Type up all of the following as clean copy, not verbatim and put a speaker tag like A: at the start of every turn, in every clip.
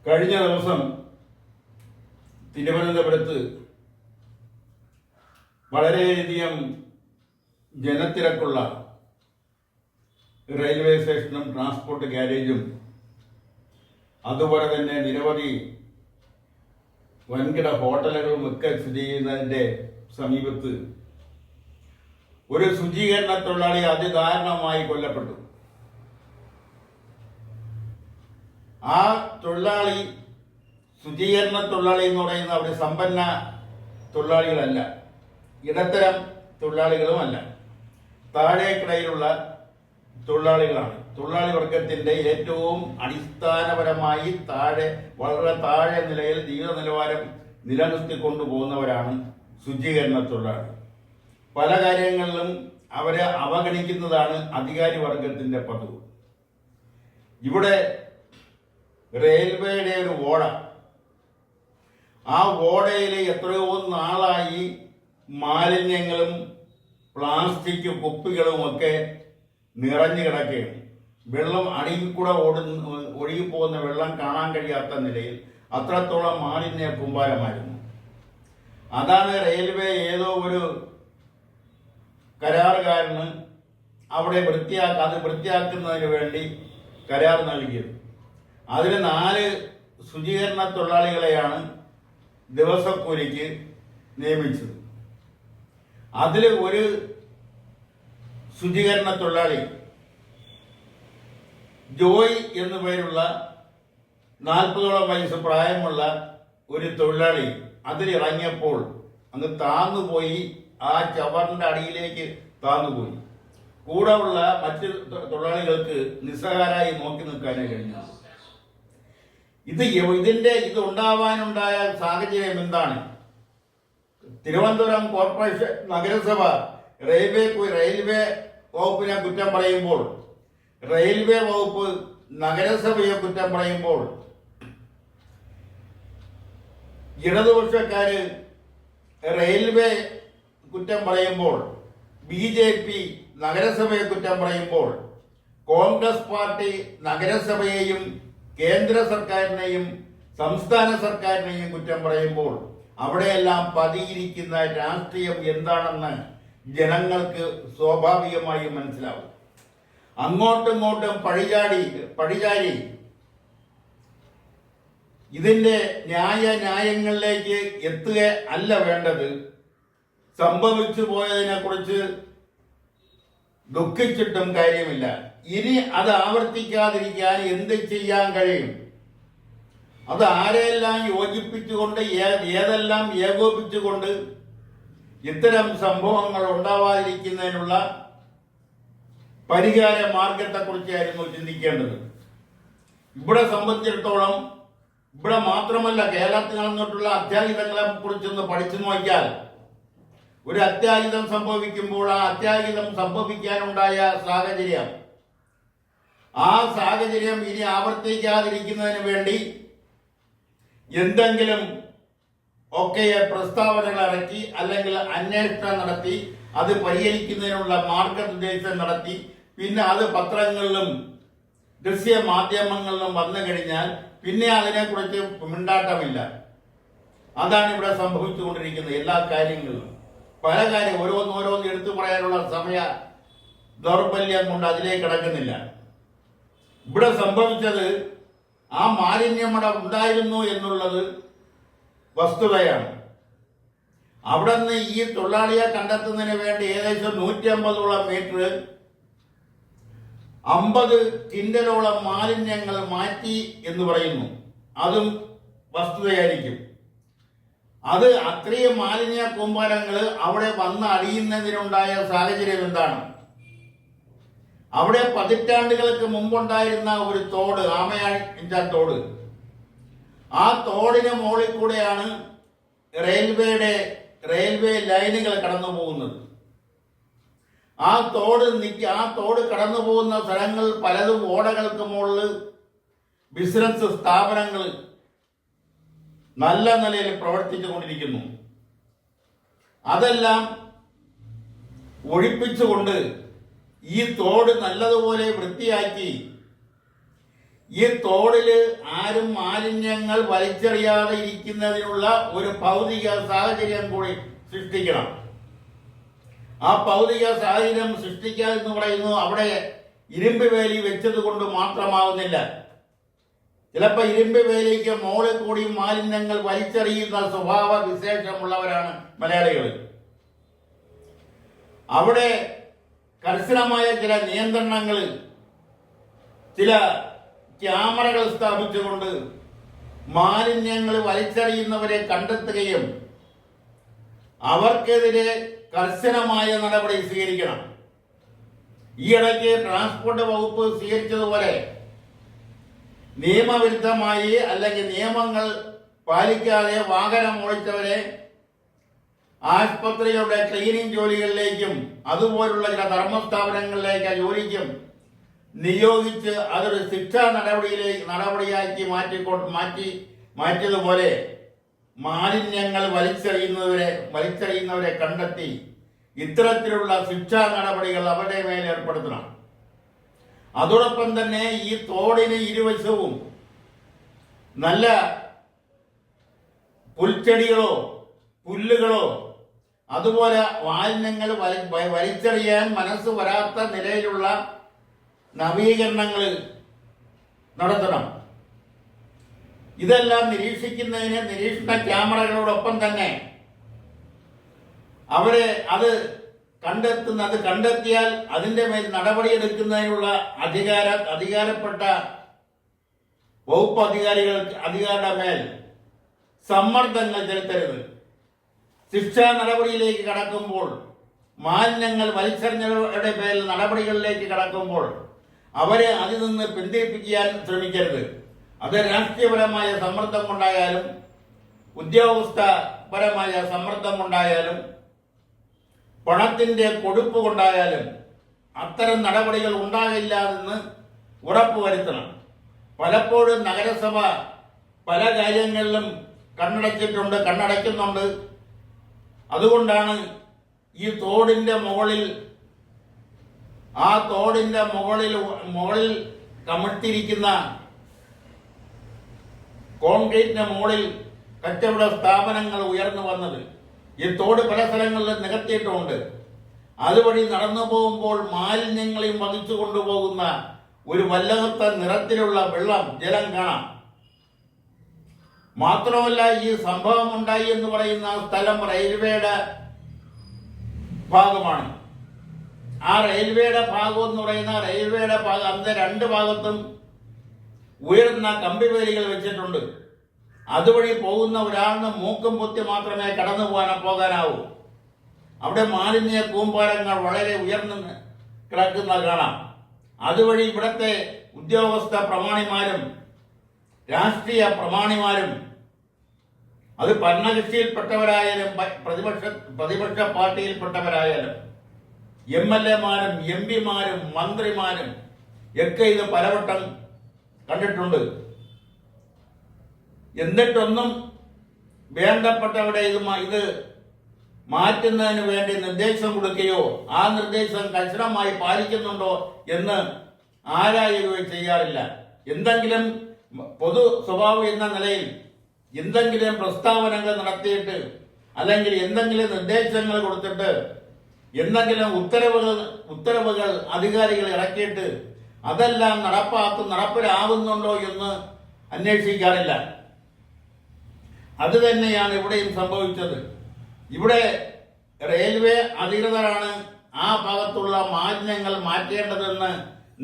A: കഴിഞ്ഞ ദിവസം തിരുവനന്തപുരത്ത് വളരെയധികം ജനത്തിരക്കുള്ള റെയിൽവേ സ്റ്റേഷനും ട്രാൻസ്പോർട്ട് ഗാരേജും അതുപോലെ തന്നെ നിരവധി വൻകിട ഹോട്ടലുകളും ഒക്കെ സ്ഥിതി ചെയ്യുന്നതിൻ്റെ സമീപത്ത് ഒരു ശുചീകരണ തൊഴിലാളി അതിദാരുണമായി കൊല്ലപ്പെട്ടു. ആ തൊഴിലാളി ശുചീകരണ തൊഴിലാളി എന്ന് പറയുന്നത് അവിടെ സമ്പന്ന തൊഴിലാളികളല്ല, ഇടത്തരം തൊഴിലാളികളുമല്ല, താഴേക്കിടയിലുള്ള തൊഴിലാളികളാണ്. തൊഴിലാളി വർഗത്തിന്റെ ഏറ്റവും അടിസ്ഥാനപരമായി വളരെ താഴെ നിലയിൽ ജീവിത നിലവാരം നിലനിർത്തി കൊണ്ടുപോകുന്നവരാണ് ശുചീകരണ തൊഴിലാളി. പല കാര്യങ്ങളിലും അവരെ അവഗണിക്കുന്നതാണ് അധികാരി വർഗത്തിന്റെ പതിവ്. ഇവിടെ റെയിൽവേയുടെ ഒരു ഓട, ആ ഓടയിൽ എത്രയോ നാളായി മാലിന്യങ്ങളും പ്ലാസ്റ്റിക് കുപ്പികളുമൊക്കെ നിറഞ്ഞു കിടക്കുകയാണ്. വെള്ളം അടിയിൽ കൂടെ ഒഴുകിപ്പോകുന്ന വെള്ളം കാണാൻ കഴിയാത്ത നിലയിൽ അത്രത്തോളം മാലിന്യ കൂമ്പാരമായിരുന്നു. അതാണ് റെയിൽവേ ഏതോ ഒരു കരാറുകാരന് അവിടെ വൃത്തിയാക്കുന്നതിന് വേണ്ടി കരാർ നൽകിയത്. അതിൽ 4 ശുചീകരണ തൊഴിലാളികളെയാണ് ദിവസക്കൂലിക്ക് നിയമിച്ചത്. അതിൽ ഒരു ശുചീകരണ തൊഴിലാളി ജോയ് എന്നു പേരുള്ള 40ഓളം വയസ്സ് പ്രായമുള്ള ഒരു തൊഴിലാളി അതിലിറങ്ങിയപ്പോൾ അങ്ങ് താന്നുപോയി, ആ ചവറിന്റെ അടിയിലേക്ക് താന്നുപോയി. കൂടെ ഉള്ള മറ്റ് തൊഴിലാളികൾക്ക് നിസ്സഹാരായി നോക്കി നിൽക്കാനേ കഴിഞ്ഞു. ഇത് ഉണ്ടാവാനുണ്ടായ സാഹചര്യം എന്താണ്? തിരുവനന്തപുരം കോർപ്പറേഷൻ നഗരസഭ റെയിൽവേ വകുപ്പിനെ കുറ്റം പറയുമ്പോൾ, റെയിൽവേ വകുപ്പ് നഗരസഭയെ കുറ്റം പറയുമ്പോൾ, ഇടതുപക്ഷക്കാര് റെയിൽവേ കുറ്റം പറയുമ്പോൾ, BJP നഗരസഭയെ കുറ്റം പറയുമ്പോൾ, കോൺഗ്രസ് പാർട്ടി നഗരസഭയെയും കേന്ദ്ര സർക്കാരിനെയും സംസ്ഥാന സർക്കാരിനെയും കുറ്റം പറയുമ്പോൾ, അവിടെയെല്ലാം പതിയിരിക്കുന്ന രാഷ്ട്രീയം എന്താണെന്ന് ജനങ്ങൾക്ക് സ്വാഭാവികമായും മനസ്സിലാവും. അങ്ങോട്ടും ഇങ്ങോട്ടും പഴിചാരി ഇതിന്റെ ന്യായങ്ങളിലേക്ക് എത്തുക അല്ല വേണ്ടത്. സംഭവിച്ചു പോയതിനെ കുറിച്ച് ദുഃഖിച്ചിട്ടും കാര്യമില്ല. ഇനി അത് ആവർത്തിക്കാതിരിക്കാൻ എന്ത് ചെയ്യാൻ കഴിയും? അത് ആരെയെല്ലാം യോജിപ്പിച്ചുകൊണ്ട്, ഏതെല്ലാം ഏകോപിച്ചുകൊണ്ട് ഇത്തരം സംഭവങ്ങൾ ഉണ്ടാവാതിരിക്കുന്നതിനുള്ള പരിഹാര മാർഗത്തെക്കുറിച്ചായിരുന്നു ചിന്തിക്കേണ്ടത്. ഇവിടെ സംബന്ധിച്ചിടത്തോളം, ഇവിടെ മാത്രമല്ല, കേരളത്തിൽ നടന്നിട്ടുള്ള അത്യാഹിതങ്ങളെ കുറിച്ചൊന്ന് പഠിച്ചു നോക്കിയാൽ, ഒരു അത്യാഹിതം സംഭവിക്കുമ്പോൾ ആ അത്യാഹിതം സംഭവിക്കാനുണ്ടായ സാഹചര്യം, ആ സാഹചര്യം ഇനി ആവർത്തിക്കാതിരിക്കുന്നതിന് വേണ്ടി എന്തെങ്കിലും ഒക്കെ പ്രസ്താവനകൾ ഇറക്കി, അല്ലെങ്കിൽ അന്വേഷണം നടത്തി, അത് പരിഹരിക്കുന്നതിനുള്ള മാർഗനിർദ്ദേശം നടത്തി, പിന്നെ അത് പത്രങ്ങളിലും ദൃശ്യ മാധ്യമങ്ങളിലും വന്നു കഴിഞ്ഞാൽ പിന്നെ അതിനെക്കുറിച്ച് മിണ്ടാട്ടമില്ല. അതാണ് ഇവിടെ സംഭവിച്ചുകൊണ്ടിരിക്കുന്നത്. എല്ലാ കാര്യങ്ങളിലും പല കാര്യം ഓരോന്ന് എടുത്തു പറയാനുള്ള സമയ ദൗർബല്യം കൊണ്ട് അതിലേക്ക് കിടക്കുന്നില്ല. ഇവിടെ സംഭവിച്ചത്, ആ മാലിന്യം അവിടെ ഉണ്ടായിരുന്നു എന്നുള്ളത് വസ്തുതയാണ്. അവിടെ നിന്ന് ഈ തൊഴിലാളിയെ കണ്ടെത്തുന്നതിന് വേണ്ടി ഏകദേശം 150ഓളം മീറ്റർ 50 കിൻഡലോളം മാലിന്യങ്ങൾ മാറ്റി എന്ന് പറയുന്നു. അതും വസ്തുതയായിരിക്കും. അത് അത്രയും മാലിന്യ കൂമ്പാരങ്ങൾ അവിടെ വന്ന് അടിയുന്നതിനുണ്ടായ സാഹചര്യം എന്താണ്? അവിടെ പതിറ്റാണ്ടുകൾക്ക് മുമ്പുണ്ടായിരുന്ന ഒരു തോട്, ആമയാഴ്ച തോട്, ആ തോടിന് മുകളിൽ കൂടെയാണ് റെയിൽവേ ലൈനുകൾ കടന്നു പോകുന്നത്. ആ തോട് കടന്നു പോകുന്ന സ്ഥലങ്ങൾ പലതും ഓടകൾക്ക് മുകളിൽ ബിസിനസ് സ്ഥാപനങ്ങൾ നല്ല നിലയിൽ പ്രവർത്തിച്ചു കൊണ്ടിരിക്കുന്നു. അതെല്ലാം ഒഴിപ്പിച്ചുകൊണ്ട് ഈ തോട് നല്ലതുപോലെ വൃത്തിയാക്കി ഈ തോടില് ആരും മാലിന്യങ്ങൾ വലിച്ചെറിയാതെ ഇരിക്കുന്നതിനുള്ള ഒരു ഭൗതിക സാഹചര്യം കൂടി സൃഷ്ടിക്കണം. ആ ഭൗതിക സാഹചര്യം സൃഷ്ടിക്കുക എന്ന് പറയുന്നത് അവിടെ ഇരുമ്പ് വേലി വെച്ചത് കൊണ്ട് മാത്രമാവുന്നില്ല. ചിലപ്പോൾ ഇരുമ്പ് വേലിക്ക് മോളിൽ കൂടി മാലിന്യങ്ങൾ വലിച്ചെറിയുന്ന സ്വഭാവ വിശേഷമുള്ളവരാണ് മലയാളികൾ. അവിടെ കർശനമായ ചില നിയന്ത്രണങ്ങൾ, ചില ക്യാമറകൾ സ്ഥാപിച്ചുകൊണ്ട് മാലിന്യങ്ങൾ വലിച്ചെറിയുന്നവരെ കണ്ടെത്തുകയും അവർക്കെതിരെ കർശനമായ നടപടി സ്വീകരിക്കണം. ഈയിടയ്ക്ക് ട്രാൻസ്പോർട്ട് വകുപ്പ് സ്വീകരിച്ചതുപോലെ നിയമവിരുദ്ധമായി അല്ലെങ്കിൽ നിയമങ്ങൾ പാലിക്കാതെ വാഹനം ഓടിച്ചവരെ ആശുപത്രികളുടെ ക്ലീനിങ് ജോലികളിലേക്കും അതുപോലുള്ള ചില ധർമ്മസ്ഥാപനങ്ങളിലേക്ക് ജോലിക്കും നിയോഗിച്ച് അതൊരു ശിക്ഷാ നടപടിയാക്കി മാറ്റിയതുപോലെ മാലിന്യങ്ങൾ വലിച്ചെറിയുന്നവരെ കണ്ടെത്തി ഇത്തരത്തിലുള്ള ശിക്ഷാ നടപടികൾ അവരുടെ മേൽ ഏർപ്പെടുത്തണം. അതോടൊപ്പം തന്നെ ഈ തോടിന് ഇരുവശവും നല്ല പുൽച്ചെടികളോ പുല്ലുകളോ അതുപോലെ മാലിന്യങ്ങൾ വലിച്ചെറിയാൻ മനസ്സ് വരാത്ത നിലയിലുള്ള നവീകരണങ്ങൾ നടത്തണം. ഇതെല്ലാം നിരീക്ഷിക്കുന്നതിന് നിരീക്ഷണ ക്യാമറകളോടൊപ്പം തന്നെ അവരെ അത് കണ്ടെത്തിയാൽ അതിന്റെ മേൽ നടപടിയെടുക്കുന്നതിനുള്ള അധികാരപ്പെട്ട വകുപ്പ് അധികാരികളുടെ മേൽ സമ്മർദ്ദങ്ങൾ ചെലുത്തരുത്. ശിക്ഷാ നടപടിയിലേക്ക് കടക്കുമ്പോൾ, മാലിന്യങ്ങൾ വലിച്ചെറിഞ്ഞവരുടെ പേരിൽ നടപടികളിലേക്ക് കടക്കുമ്പോൾ അവരെ അതിൽ നിന്ന് പിന്തിരിപ്പിക്കാൻ ശ്രമിക്കരുത്. അത് രാഷ്ട്രീയപരമായ സമ്മർദ്ദം കൊണ്ടായാലും ഉദ്യോഗസ്ഥപരമായ സമ്മർദ്ദം കൊണ്ടായാലും പണത്തിന്റെ കൊടുപ്പ് കൊണ്ടായാലും അത്തരം നടപടികൾ ഉണ്ടാകില്ല എന്ന് ഉറപ്പുവരുത്തണം. പലപ്പോഴും നഗരസഭ പല കാര്യങ്ങളിലും കണ്ണടയ്ക്കുന്നുണ്ട്. അതുകൊണ്ടാണ് ഈ തോടിന്റെ മുകളിൽ കമിഴ്ത്തിയിരിക്കുന്ന കോൺക്രീറ്റിന്റെ മുകളിൽ കച്ചവട സ്ഥാപനങ്ങൾ ഉയർന്നു വന്നത്. ഈ തോട് പല സ്ഥലങ്ങളിലും നികത്തിയിട്ടുമുണ്ട്. അതുവഴി നടന്നു പോകുമ്പോൾ മാലിന്യങ്ങളെയും വഹിച്ചു കൊണ്ടുപോകുന്ന ഒരു വല്ലാത്ത നിറത്തിലുള്ള ജലം കാണാം. മാത്രമല്ല, ഈ സംഭവം ഉണ്ടായി എന്ന് പറയുന്ന സ്ഥലം റെയിൽവേയുടെ ഭാഗമാണ്. ആ റെയിൽവേയുടെ ഭാഗം എന്ന് പറയുന്ന അതിന്റെ രണ്ട് ഭാഗത്തും ഉയർന്ന കമ്പിവേലികൾ വെച്ചിട്ടുണ്ട്. അതുവഴി പോകുന്ന ഒരാളിന് മൂക്കും പൊത്തി മാത്രമേ കടന്നു പോകാനാവൂ. അവിടെ മാലിന്യ കൂമ്പാരങ്ങൾ വളരെ ഉയർന്നു കിടക്കുന്ന കാണാം. അതുവഴി ഇവിടത്തെ ഉദ്യോഗസ്ഥ പ്രമാണിമാരും രാഷ്ട്രീയ പ്രമാണിമാരും, അത് ഭരണകക്ഷിയിൽപ്പെട്ടവരായാലും പ്രതിപക്ഷ പാർട്ടിയിൽപ്പെട്ടവരായാലും MLA-മാരും MP-മാരും മന്ത്രിമാരും ഒക്കെ ഇത് പലവട്ടം കണ്ടിട്ടുണ്ട്. എന്നിട്ടൊന്നും വേണ്ടപ്പെട്ടവരെ ഇത് മാറ്റുന്നതിന് വേണ്ടി നിർദ്ദേശം കൊടുക്കുകയോ ആ നിർദ്ദേശം കർശനമായി പാലിക്കുന്നുണ്ടോ എന്ന് ആരായുകയോ ചെയ്യാറില്ല. എന്തെങ്കിലും പൊതു സ്വഭാവം എന്ന നിലയിൽ എന്തെങ്കിലും പ്രസ്താവനകൾ നടത്തിയിട്ട് അല്ലെങ്കിൽ എന്തെങ്കിലും നിർദ്ദേശങ്ങൾ കൊടുത്തിട്ട് എന്തെങ്കിലും ഉത്തരവുകൾ അധികാരികൾ ഇറക്കിയിട്ട് അതെല്ലാം നടപ്പിലാവുന്നുണ്ടോ എന്ന് അന്വേഷിക്കാറില്ല. അത് തന്നെയാണ് ഇവിടെയും സംഭവിച്ചത്. ഇവിടെ റെയിൽവേ അധികൃതരാണ് ആ ഭാഗത്തുള്ള മാലിന്യങ്ങൾ മാറ്റേണ്ടതെന്ന്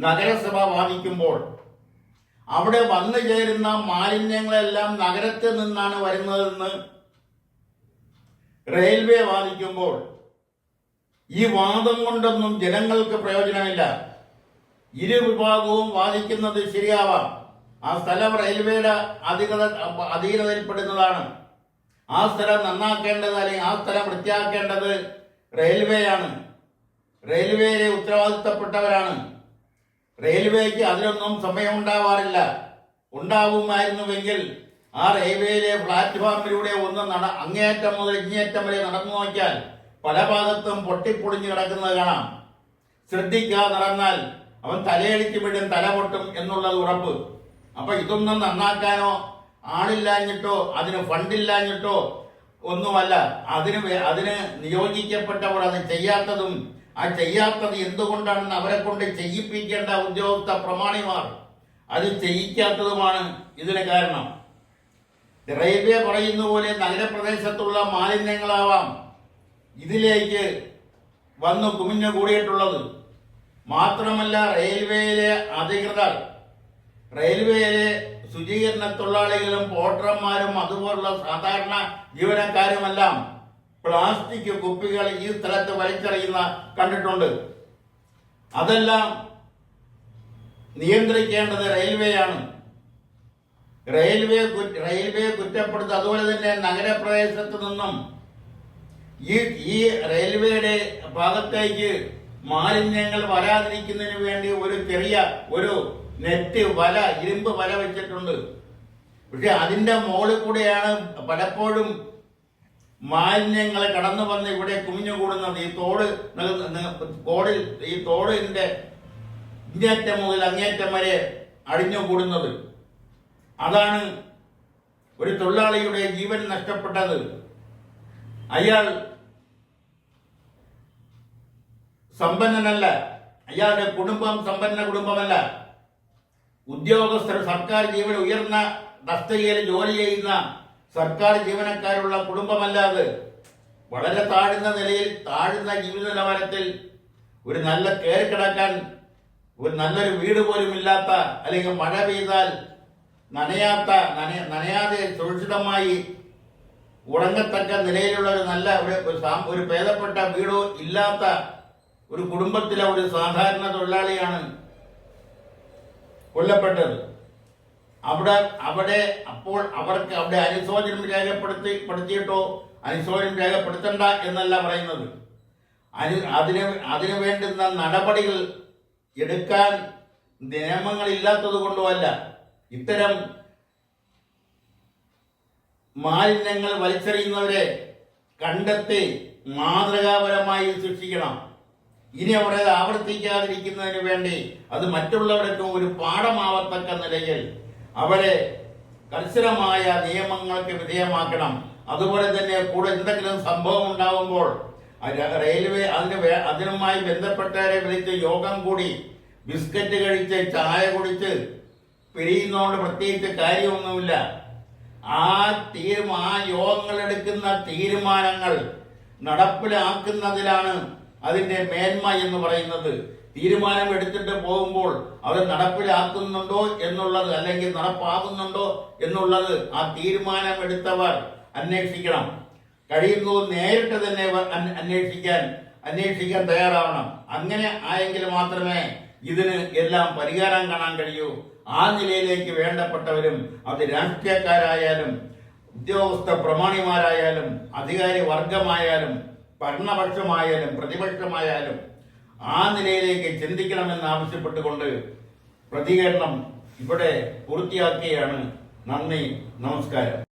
A: നഗരസഭ വാദിക്കുമ്പോൾ, അവിടെ വന്നു ചേരുന്ന മാലിന്യങ്ങളെല്ലാം നഗരത്തിൽ നിന്നാണ് വരുന്നതെന്ന് റെയിൽവേ വാദിക്കുമ്പോൾ, ഈ വാദം കൊണ്ടൊന്നും ജനങ്ങൾക്ക് പ്രയോജനമില്ല. ഇരുവിഭാഗവും വാദിക്കുന്നത് ശരിയാവാം. ആ സ്ഥലം റെയിൽവേയുടെ അധീനതയിൽപ്പെടുന്നതാണ്. ആ സ്ഥലം നന്നാക്കേണ്ടത് അല്ലെങ്കിൽ ആ സ്ഥലം വൃത്തിയാക്കേണ്ടത് റെയിൽവേയാണ്. റെയിൽവേയിലെ ഉത്തരവാദിത്തപ്പെട്ടവരാണ്. റെയിൽവേക്ക് അതിനൊന്നും സമയമുണ്ടാവാറില്ല. ഉണ്ടാവുമായിരുന്നുവെങ്കിൽ ആ റെയിൽവേയിലെ പ്ലാറ്റ്ഫോമിലൂടെ അങ്ങേയറ്റം മുതൽ ഇങ്ങേയറ്റം വരെ നടന്നു നോക്കിയാൽ പല ഭാഗത്തും പൊട്ടിപ്പൊളിഞ്ഞു കിടക്കുന്നത് കാണാം. ശ്രദ്ധിക്കാതെ നടന്നാൽ അവൻ തലയടിച്ച് വീഴും, തല പൊട്ടും എന്നുള്ളത് ഉറപ്പ്. അപ്പൊ ഇതൊന്നും നന്നാക്കാനോ ആളില്ലാഞ്ഞിട്ടോ അതിന് ഫണ്ടില്ലാഞ്ഞിട്ടോ ഒന്നുമല്ല. അതിന് നിയോഗിക്കപ്പെട്ടവർ അത് ചെയ്യാത്തതും ആ ചെയ്യാത്തത് എന്തുകൊണ്ടാണെന്ന് അവരെ കൊണ്ട് ചെയ്യിപ്പിക്കേണ്ട ഉദ്യോഗസ്ഥ പ്രമാണിമാർ അത് ചെയ്യിക്കാത്തതുമാണ് ഇതിന് കാരണം. റെയിൽവേ പറയുന്ന പോലെ നഗരപ്രദേശത്തുള്ള മാലിന്യങ്ങളാവാം ഇതിലേക്ക് വന്നു കുമിഞ്ഞു കൂടിയിട്ടുള്ളത്. മാത്രമല്ല റെയിൽവേയിലെ അധികൃതർ, റെയിൽവേയിലെ ശുചീകരണ തൊഴിലാളികളും പോർട്ടർമാരും അതുപോലുള്ള സാധാരണ ജീവനക്കാരുമെല്ലാം പ്ലാസ്റ്റിക് കുപ്പികൾ ഈ സ്ഥലത്ത് വലിച്ചെറിയുന്ന കണ്ടിട്ടുണ്ട്. അതെല്ലാം നിയന്ത്രിക്കേണ്ടത് റെയിൽവേയാണ്. റെയിൽവേ കുറ്റപ്പെടുത്തുക. അതുപോലെ തന്നെ നഗരപ്രദേശത്ത് നിന്നും ഈ റെയിൽവേയുടെ ഭാഗത്തേക്ക് മാലിന്യങ്ങൾ വരാതിരിക്കുന്നതിന് വേണ്ടി ഒരു ചെറിയ നെറ്റ് വല, ഇരുമ്പ് വല വെച്ചിട്ടുണ്ട്. പക്ഷെ അതിന്റെ മുകളിൽ കൂടെയാണ് പലപ്പോഴും മാലിന്യങ്ങൾ കടന്നു വന്ന് ഇവിടെ കുമിഞ്ഞുകൂടുന്നത്. ഈ തോടിന്റെ ഇങ്ങേറ്റം മുതൽ അങ്ങേറ്റം വരെ അടിഞ്ഞുകൂടുന്നത്. അതാണ് ഒരു തൊഴിലാളിയുടെ ജീവൻ നഷ്ടപ്പെട്ടത്. അയാൾ സമ്പന്നനല്ല, അയാളുടെ കുടുംബം സമ്പന്ന കുടുംബമല്ല. ഉദ്യോഗസ്ഥർ, സർക്കാർ ഉയർന്ന തസ്തികയിൽ ജോലി ചെയ്യുന്ന സർക്കാർ ജീവനക്കാരുള്ള കുടുംബമല്ലാതെ വളരെ താഴ്ന്ന നിലയിൽ, താഴ്ന്ന ജീവിത നിലവാരത്തിൽ ഒരു നല്ല കയറി കിടക്കാൻ ഒരു നല്ലൊരു വീട് പോലും ഇല്ലാത്ത, അല്ലെങ്കിൽ മഴ പെയ്താൽ നനയാതെ സുരക്ഷിതമായി ഉറങ്ങത്തക്ക നിലയിലുള്ള ഒരു ഭേദപ്പെട്ട വീടോ ഇല്ലാത്ത ഒരു കുടുംബത്തിലെ ഒരു സാധാരണ തൊഴിലാളിയാണ് കൊല്ലപ്പെട്ടത്. അപ്പോൾ അവർക്ക് അവിടെ അനുശോചനം രേഖപ്പെടുത്തിയിട്ടോ അനുശോചനം രേഖപ്പെടുത്തണ്ട എന്നല്ല പറയുന്നത്. അതിനു വേണ്ടുന്ന നടപടികൾ എടുക്കാൻ നിയമങ്ങളില്ലാത്തത് കൊണ്ടോ അല്ല. ഇത്തരം മാലിന്യങ്ങൾ വലിച്ചെറിയുന്നവരെ കണ്ടെത്തി മാതൃകാപരമായി ശിക്ഷിക്കണം. ഇനി അവിടെ ആവർത്തിക്കാതിരിക്കുന്നതിന് വേണ്ടി അത് മറ്റുള്ളവർക്കും ഒരു പാഠമാവത്തക്ക നിലയിൽ അവരെ കർശനമായ നിയമങ്ങൾക്ക് വിധേയമാക്കണം. അതുപോലെ തന്നെ കൂടെ എന്തെങ്കിലും സംഭവം ഉണ്ടാകുമ്പോൾ റെയിൽവേ അതിനുമായി ബന്ധപ്പെട്ടവരെ വിളിച്ച് യോഗം കൂടി ബിസ്ക്കറ്റ് കഴിച്ച് ചായ കുടിച്ച് പിരിയുന്നതുകൊണ്ട് പ്രത്യേകിച്ച് കാര്യമൊന്നുമില്ല. ആ യോഗങ്ങൾ എടുക്കുന്ന തീരുമാനങ്ങൾ നടപ്പിലാക്കുന്നതിലാണ് അതിന്റെ മേന്മ എന്ന് പറയുന്നത്. തീരുമാനം എടുത്തിട്ട് പോകുമ്പോൾ അത് നടപ്പിലാക്കുന്നുണ്ടോ എന്നുള്ളത്, അല്ലെങ്കിൽ നടപ്പാകുന്നുണ്ടോ എന്നുള്ളത് ആ തീരുമാനം എടുത്തവർ അന്വേഷിക്കണം. കഴിയുന്നു നേരിട്ട് തന്നെ അന്വേഷിക്കാൻ തയ്യാറാവണം. അങ്ങനെ ആയെങ്കിൽ മാത്രമേ ഇതിന് എല്ലാം പരിഹാരം കാണാൻ കഴിയൂ. ആ നിലയിലേക്ക് വേണ്ടപ്പെട്ടവരും, അത് രാഷ്ട്രീയക്കാരായാലും ഉദ്യോഗസ്ഥ പ്രമാണിമാരായാലും അധികാരി വർഗമായാലും ഭരണപക്ഷമായാലും പ്രതിപക്ഷമായാലും ആ നിലയിലേക്ക് ചിന്തിക്കണമെന്ന് ആവശ്യപ്പെട്ടുകൊണ്ട് പ്രതികരണം ഇവിടെ പൂർത്തിയാക്കുകയാണ്. നന്ദി, നമസ്കാരം.